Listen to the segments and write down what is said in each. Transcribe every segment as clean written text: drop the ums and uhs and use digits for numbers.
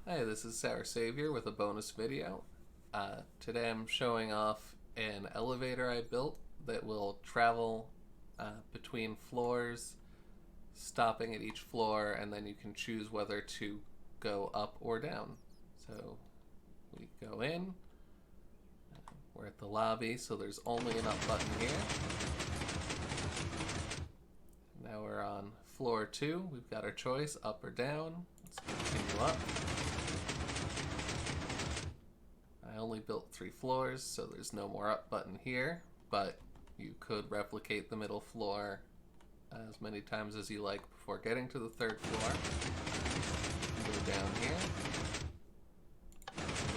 Hey, this is Sour Savior with a bonus video. Today I'm showing off an elevator I built that will travel between floors, stopping at each floor, and then you can choose whether to go up or down. So we go in, we're at the lobby, so there's only an up button here. Now we're on floor 2, we've got our choice, up or down. Let's continue up. I only built 3 floors, so there's no more up button here, but you could replicate the middle floor as many times as you like before getting to the 3rd floor. Go down here,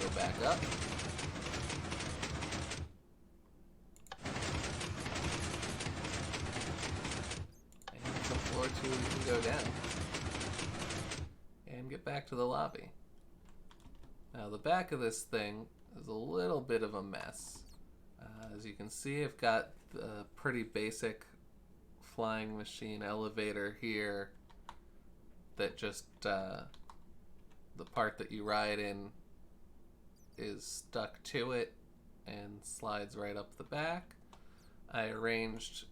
go back up, and from floor 2 you can go down and get back to the lobby. Now the back of this thing is a little bit of a mess. As you can see, I've got the pretty basic flying machine elevator here that just the part that you ride in is stuck to it and slides right up the back. I arranged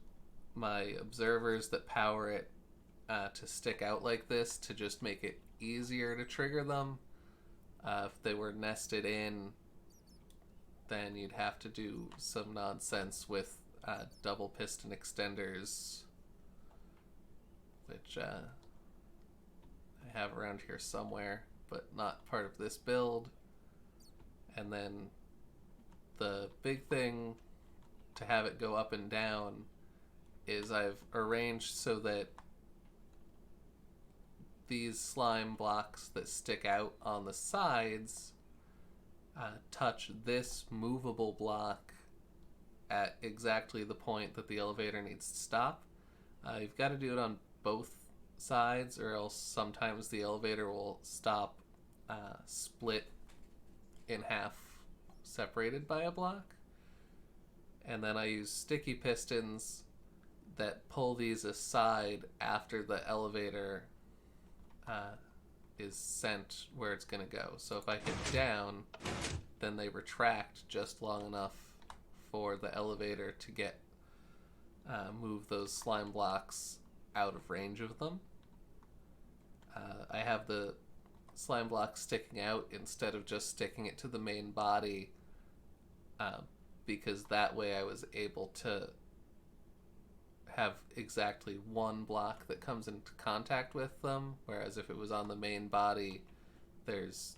my observers that power it to stick out like this to just make it easier to trigger them. If they were nested in, then you'd have to do some nonsense with double piston extenders, which I have around here somewhere, but not part of this build. And then the big thing to have it go up and down is I've arranged so that these slime blocks that stick out on the sides touch this movable block at exactly the point that the elevator needs to stop. You've got to do it on both sides, or else sometimes the elevator will stop split in half, separated by a block. And then I use sticky pistons that pull these aside after the elevator is sent where it's going to go. So if I hit down, then they retract just long enough for the elevator to get move those slime blocks out of range of them. I have the slime block sticking out instead of just sticking it to the main body, because that way I was able to have exactly one block that comes into contact with them, whereas if it was on the main body, there's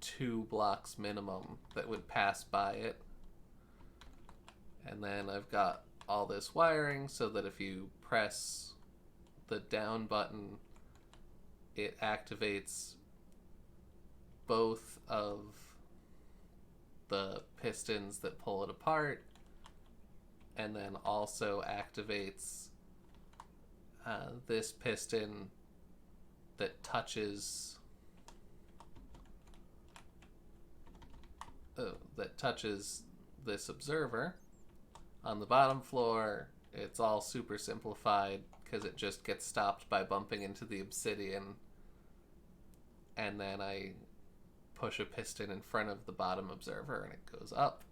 2 blocks minimum that would pass by it. And then I've got all this wiring so that if you press the down button, it activates both of the pistons that pull it apart, and then also activates this piston that touches this observer. On the bottom floor, it's all super simplified because it just gets stopped by bumping into the obsidian, and then I push a piston in front of the bottom observer and it goes up.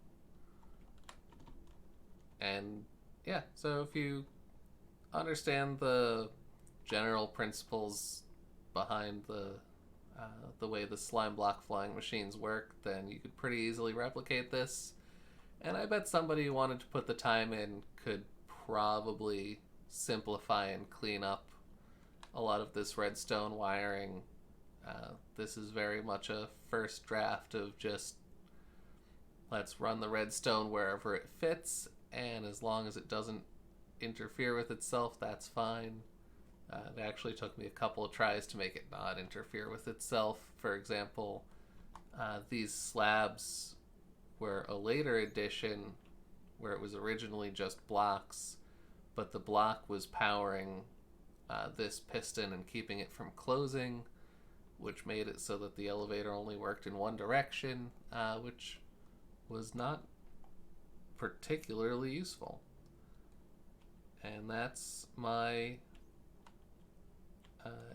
And yeah, so if you understand the general principles behind the way the slime block flying machines work, then you could pretty easily replicate this. And I bet somebody who wanted to put the time in could probably simplify and clean up a lot of this redstone wiring. This is very much a first draft of just let's run the redstone wherever it fits, and as long as it doesn't interfere with itself, that's fine. It actually took me a couple of tries to make it not interfere with itself. For example, these slabs were a later addition where it was originally just blocks, but the block was powering this piston and keeping it from closing, which made it so that the elevator only worked in one direction, which was not particularly useful. And that's my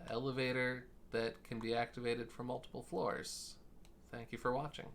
elevator that can be activated from multiple floors. Thank you for watching.